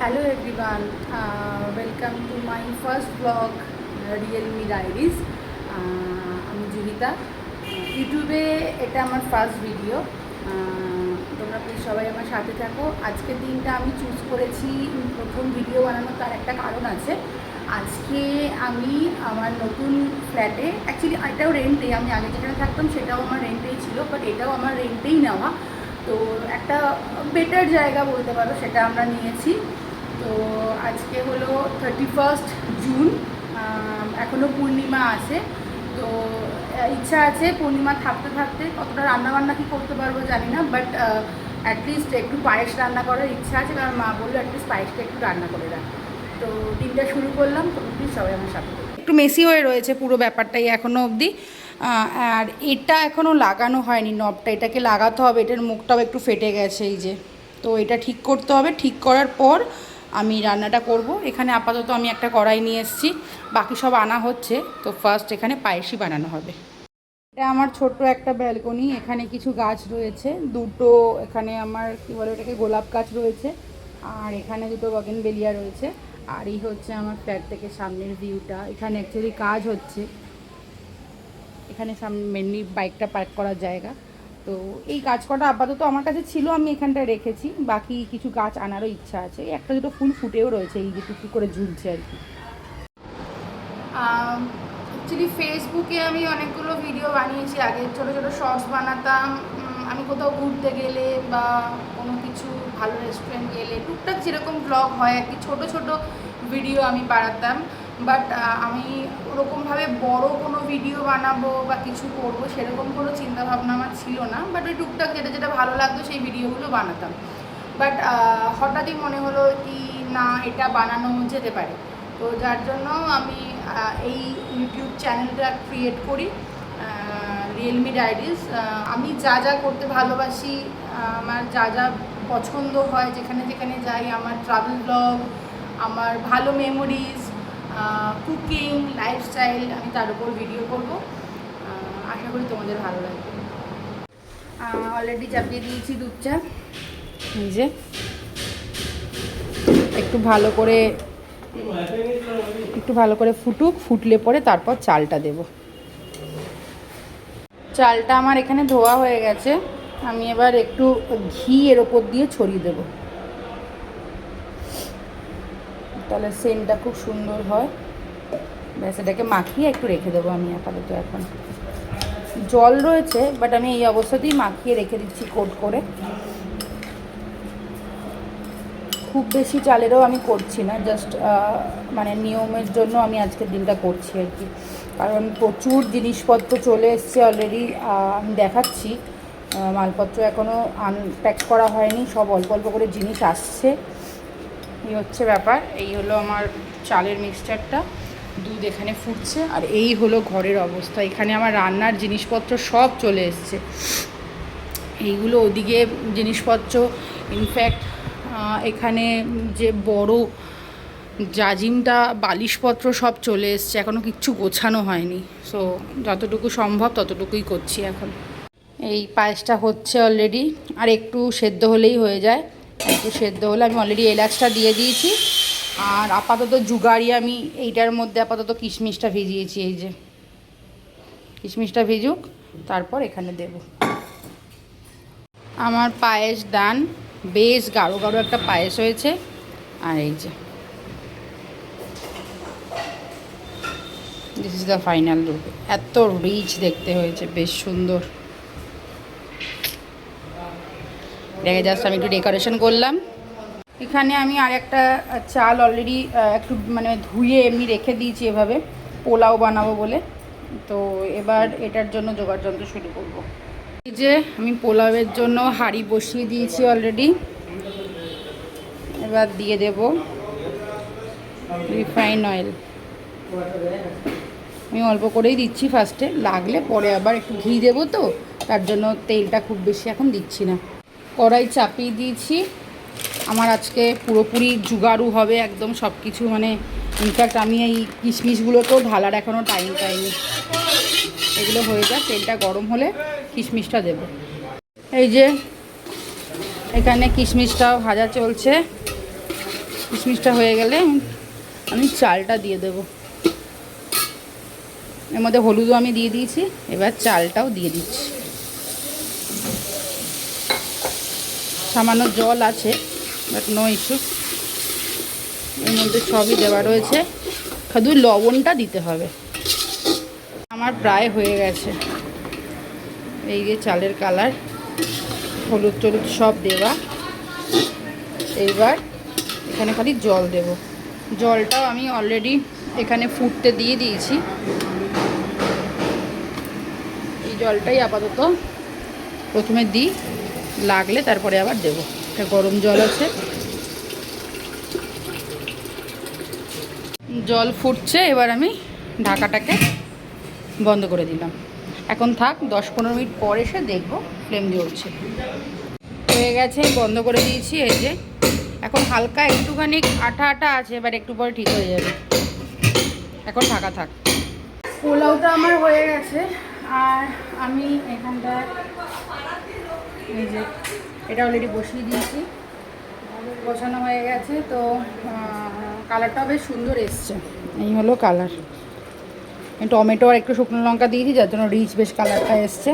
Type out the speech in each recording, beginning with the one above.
Hello everyone, welcome to my first vlog, Realme Diaries. আমি জুহিতা। ইউটিউবে এটা আমার ফার্স্ট ভিডিও। তোমরা প্লিজ সবাই আমার সাথে থাকো। আজকের দিনটা আমি চুজ করেছি প্রথম ভিডিও বানানোর, তার একটা কারণ আছে। আজকে আমি আমার নতুন ফ্ল্যাটে, অ্যাকচুয়ালি এটাও রেন্টে, আমি আগে যেখানে থাকতাম সেটাও আমার রেন্টেই ছিল, বাট এটাও আমার রেন্টেই নেওয়া। তো একটা বেটার জায়গা বলতে পারো, সেটা আমরা নিয়েছি। তো আজকে হলো 31 জুন, এখনও পূর্ণিমা আছে। তো ইচ্ছা আছে পূর্ণিমা থাকতে থাকতে, কতটা রান্নাবান্না কি করতে পারবো জানি না, বাট অ্যাটলিস্ট একটু পায়েস রান্না করার ইচ্ছা আছে, কারণ মা বললো অ্যাটলিস্ট পায়েসটা একটু রান্না করে রাখ। তো দিনটা শুরু করলাম। তো প্লিজ সবাই আমার সাথে একটু মেসি হয়ে রয়েছে পুরো ব্যাপারটাই এখনও অবধি। আর এটা এখনও লাগানো হয়নি নবটা, এটাকে লাগাতে হবে। এটার মুখটাও একটু ফেটে গেছে এই যে। তো এটা ঠিক করতে হবে, ঠিক করার পর আমি রান্নাটা করব। এখানে আপাতত আমি একটা কড়াই নিয়ে এসেছি, বাকি সব আনা হচ্ছে। তো ফার্স্ট এখানে পায়েসই বানানো হবে। এটা আমার ছোট্ট একটা ব্যালকনি, এখানে কিছু গাছ রয়েছে দুটো। এখানে আমার কী বলে ওটাকে, গোলাপ গাছ রয়েছে, আর এখানে দুটো বগেনভেলিয়া রয়েছে। আর এই হচ্ছে আমার ফ্ল্যাট থেকে সামনের ভিউটা। এখানে অ্যাকচুয়ালি কাজ হচ্ছে, এখানে সামনে মেনলি বাইকটা পার্ক করার জায়গা। তো এই গাছ কটা আপাতত আমার কাছে ছিল, আমি এখানটায় রেখেছি। বাকি কিছু গাছ আনারও ইচ্ছা আছে। একটা দুটো ফুল ফুটেও রয়েছে, এই যে টুকটুক করে ঝুলছে আর কি। অ্যাকচুয়ালি ফেসবুকে আমি অনেকগুলো ভিডিও বানিয়েছি আগে, ছোটো ছোটো শর্টস বানাতাম। আমি কোথাও ঘুরতে গেলে বা কোনো কিছু ভালো রেস্টুরেন্ট গেলে টুকটাক যেরকম ব্লগ হয় আর কি, ছোটো ছোটো ভিডিও আমি বানাতাম। বাট আমি ওরকমভাবে বড় কোনো ভিডিও বানাবো বা কিছু করবো সেরকম কোনো চিন্তাভাবনা আমার ছিল না। বাট ওই টুকটাক যেটা যেটা ভালো লাগতো সেই ভিডিওগুলো বানাতাম। বাট হঠাৎই মনে হলো কি না, এটা বানানো যেতে পারে। তো যার জন্য আমি এই ইউটিউব চ্যানেলটা ক্রিয়েট করি, রিয়েলমি ডায়েরিজ। আমি যা যা করতে ভালোবাসি, আমার যা যা পছন্দ হয়, যেখানে যেখানে যাই, আমার ট্রাভেল ব্লগ, আমার ভালো মেমোরিজ, কুকিং, লাইফস্টাইল, আমি তার উপর ভিডিও করব। আশা করি তোমাদের ভালো লাগবে। অলরেডি চাপিয়ে দিয়েছি দুধ চা, এই যে। একটু ভালো করে ফুটুক, ফুটলে পরে তারপর চালটা দেব। চালটা আমার এখানে ধোয়া হয়ে গেছে, আমি এবার একটু ঘি এর ওপর দিয়ে ছড়িয়ে দেব, তাহলে সেন্টটা খুব সুন্দর হয়। ব্যাস, এটাকে মাখিয়ে একটু রেখে দেবো আমি আপাতত। এখন জল রয়েছে, বাট আমি এই অবস্থাতেই মাখিয়ে রেখে দিচ্ছি কোট করে। খুব বেশি চালেরও আমি করছি না, জাস্ট মানে নিয়মের জন্য আমি আজকের দিনটা করছি আর কি। কারণ প্রচুর জিনিসপত্র চলে এসছে অলরেডি, আমি দেখাচ্ছি। মালপত্র এখনও আনপ্যাক করা হয়নি, সব অল্প অল্প করে জিনিস আসছে। এই হচ্ছে ব্যাপার। এই হলো আমার চালের মিক্সচারটা, দুধ এখানে ফুটছে, আর এই হলো ঘরের অবস্থা। এখানে আমার রান্নার জিনিসপত্র সব চলে এসছে। এইগুলো ওদিকে জিনিসপত্র, ইনফ্যাক্ট এখানে যে বড় জাজিমটা, বালিশপত্র সব চলে এসছে, এখনও কিচ্ছু গোছানো হয়নি। সো যতটুকু সম্ভব ততটুকুই করছি এখন। এই পায়েসটা হচ্ছে অলরেডি, আর একটু সেদ্ধ হলেই হয়ে যায়। একটু সেদ্ধ হলে, আমি অলরেডি এলাচটা দিয়ে দিয়েছি। আর আপাতত জুগাড়ি, আমি এইটার মধ্যে আপাতত কিশমিশটা ভিজিয়েছি, এই যে কিশমিশটা ভিজুক, তারপর এখানে দেব। আমার পায়েস ডান, বেশ গাঢ় গাঢ় একটা পায়েস হয়েছে। আর এই যে this is the final look. এত রিচ দেখতে হয়েছে, বেশ সুন্দর। এটাকে জাস্ট আমি একটু ডেকোরেশন করলাম। এখানে আমি আর একটা চাল অলরেডি একটু মানে ধুয়ে এমনি রেখে দিয়েছি এভাবে, পোলাও বানাবো বলে। তো এবার এটার জন্য জোগাড় যন্ত্র শুরু করব। এই যে আমি পোলাওয়ের জন্য হাঁড়ি বসিয়ে দিয়েছি অলরেডি। এবার দিয়ে দেব রিফাইন অয়েল। আমি অল্প করেই দিচ্ছি ফার্স্টে, লাগলে পরে আবার একটু ঘি দেবো, তো তার জন্য তেলটা খুব বেশি এখন দিচ্ছি না। কড়াই চাপিয়ে দিয়েছি। আমার আজকে পুরোপুরি জুগাড়ু হবে একদম সব কিছু, মানে ইনফ্যাক্ট আমি এই কিশমিশগুলোকেও ঢালার এখনও টাইম পাইনি। এগুলো হয়ে যায়, তেলটা গরম হলে কিশমিশটা দেব। এই যে এখানে কিশমিশটাও ভাজা চলছে। কিশমিশটা হয়ে গেলে আমি চালটা দিয়ে দেব। এর মধ্যে হলুদও আমি দিয়ে দিয়েছি, এবার চালটাও দিয়ে দিচ্ছি। সামান্য জল আছে, বাট নো ইস্যু, এর মধ্যে সবই দেওয়া রয়েছে, শুধু লবণটা দিতে হবে। আমার প্রায় হয়ে গেছে, এই যে চালের কালার, হলুদ টলুদ সব দেওয়া। এইবার এখানে খালি জল দেব। জলটাও আমি অলরেডি এখানে ফুটতে দিয়ে দিয়েছি। এই জলটাই আপাতত প্রথমে দিই, লাগলে তারপরে আবার দেব। এটা গরম জল আছে, জল ফুটছে। এবার আমি ঢাকাটাকে বন্ধ করে দিলাম। এখন থাক, 10-15 মিনিট পর এসে দেখব ফ্লেম জ্বলছে। হয়ে গেছে, বন্ধ করে দিয়েছি। এই যে এখন হালকা একটুখানি আঠা আঠা আছে, এবার একটু পরে ঠিক হয়ে যাবে। এখন ঢাকা থাক। পোলাওটা আমার হয়ে গেছে, আর আমি এখানটা এই যে এটা অলরেডি বসিয়ে দিয়েছি, বসানো হয়ে গেছে। তো কালারটাও বেশ সুন্দর এসছে। এই হলো কালার। টমেটো আর একটু শুকনো লঙ্কা দিয়েছি, যার জন্য রিচ বেশ কালারটা এসছে।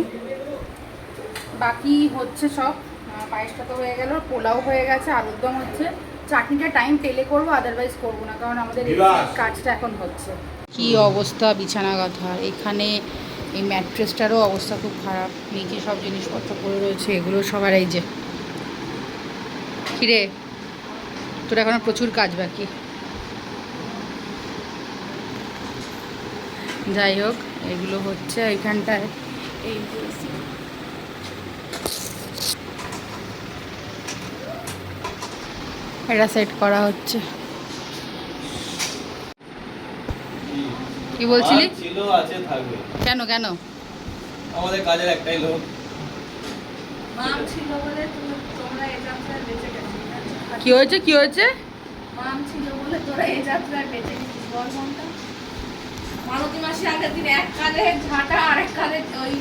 বাকি হচ্ছে সব, পায়েসটা তো হয়ে গেল, পোলাও হয়ে গেছে, আলুর দম হচ্ছে। চাটনিটা টাইম পেলে করবো, আদারওয়াইজ করবো না, কারণ আমাদের কাজটা এখন হচ্ছে। কি অবস্থা বিছানা গাঁথা! এখানে এই ম্যাট্রেসটারও অবস্থা খুব খারাপ, নিচে সব জিনিসপত্র পড়ে রয়েছে, এগুলো সবার। এই যে কিরে, তোর এখনো প্রচুর কাজ বাকি। যাই হোক, এগুলো হচ্ছে এইখানটায়। এই এটা সেট করা হচ্ছে। কি বলছিলি? ছিল, আছে, থাকবে। কেন কেন? আমাদের কাজের একটাই লোক। মাম ছিল বলে তোমরা এই যাত্রায় বেঁচে গেছো। কি হয়েছে, কি হয়েছে? মাম ছিল বলে তোরা এই যাত্রায় বেঁচে গেছিস। বল মনটা। মালতী মাসি আগের দিন এক কাঁধে ঝাঁটা আর এক কাঁধে ওই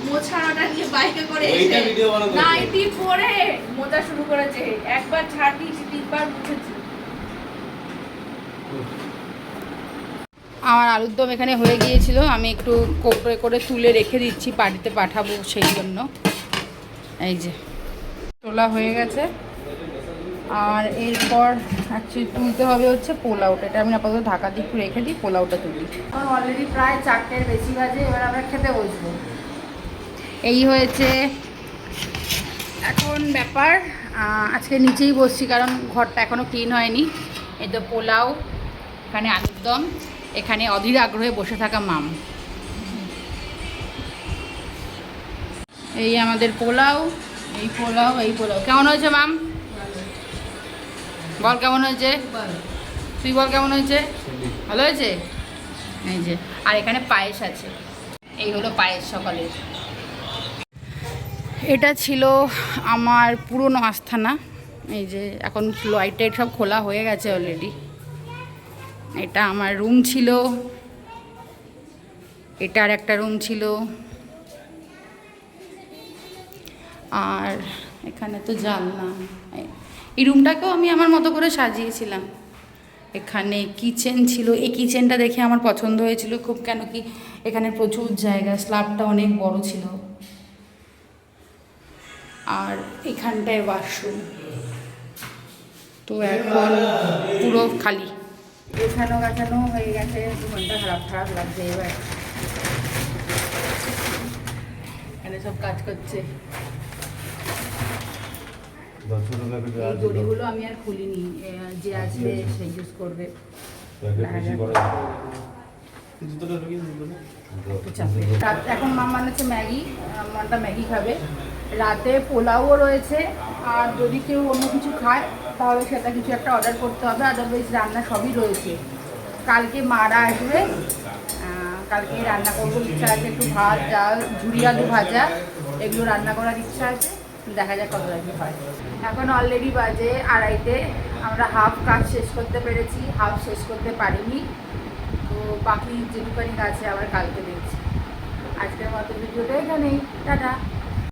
মোছানোটা নিয়ে বাইকে করে এসে নাইটি পরে মোজা শুরু করেছে। একবার ঝাড় দিয়েছি, 3বার মুছেছি। আমার আলুর দম এখানে হয়ে গিয়েছিল, আমি একটু কোপড়ে করে তুলে রেখে দিচ্ছি, বাড়িতে পাঠাবো সেই জন্য। এই যে তোলা হয়ে গেছে, আর এরপর অ্যাকচুয়ালি তুলতে হবে হচ্ছে পোলাওটা। এটা আমি আপাতত ঢাকা দিয়ে একটু রেখে দিই, পোলাওটা তুলি। এখন অলরেডি প্রায় 4টের বেশি বাজে, এবার আমরা খেতে বসবো। এই হয়েছে এখন ব্যাপার। আজকে নিচেই বসছি, কারণ ঘরটা এখনও ক্লিন হয়নি। এই তো পোলাও, এখানে আলুর দম, এখানে অধীর আগ্রহে বসে থাকা মাম। এই আমাদের পোলাও, এই পোলাও, এই পোলাও। কেমন হয়েছে মাম? বল কেমন হয়েছে, তুই বল কেমন হয়েছে? ভালো হয়েছে। এই যে, আর এখানে পায়েস আছে। এই হলো পায়েস সকালের। এটা ছিল আমার পুরনো আস্থানা। এই যে এখন লাইট টাইট সব খোলা হয়ে গেছে অলরেডি। এটা আমার রুম ছিল, এটা আর একটা রুম ছিল, আর এখানে তো জানলা। এই রুমটাকেও আমি আমার মতো করে সাজিয়েছিলাম। এখানে কিচেন ছিল, এই কিচেনটা দেখে আমার পছন্দ হয়েছিল খুব, কেন কি এখানে প্রচুর জায়গা, স্ল্যাবটা অনেক বড় ছিল। আর এখানটায় ওয়াশরুম, তো এখন পুরো খালি, গোছানো গাছানো হয়ে গেছে। মনটা খারাপ খারাপ লাগছে। এবার এখানে সব কাজ করছে। এই দড়িগুলো আমি আর খুলিনি, যে আসবে সে ইউজ করবে। এখন মাম বানাচ্ছে ম্যাগি, মামটা ম্যাগি খাবে। রাতে পোলাওও রয়েছে, আর যদি কেউ অন্য কিছু খায় তাহলে সেটা কিছু একটা অর্ডার করতে হবে, আদারওয়াইজ রান্না সবই রয়েছে। কালকে মারা আসবে, কালকে রান্না করবো, ইচ্ছা আছে একটু ভাত, ডাল, ঝুরি আলু ভাজা, এগুলো রান্না করার ইচ্ছা আছে। দেখা যাক কত লাগে হয়। এখন অলরেডি বাজে 2:30। আমরা হাফ কাজ শেষ করতে পেরেছি, হাফ শেষ করতে পারিনি। তো বাকি যেটুকানি আছে আবার কালকে দেখছি। আজকের মতো ভিডিওটা এখানেই, টাটা।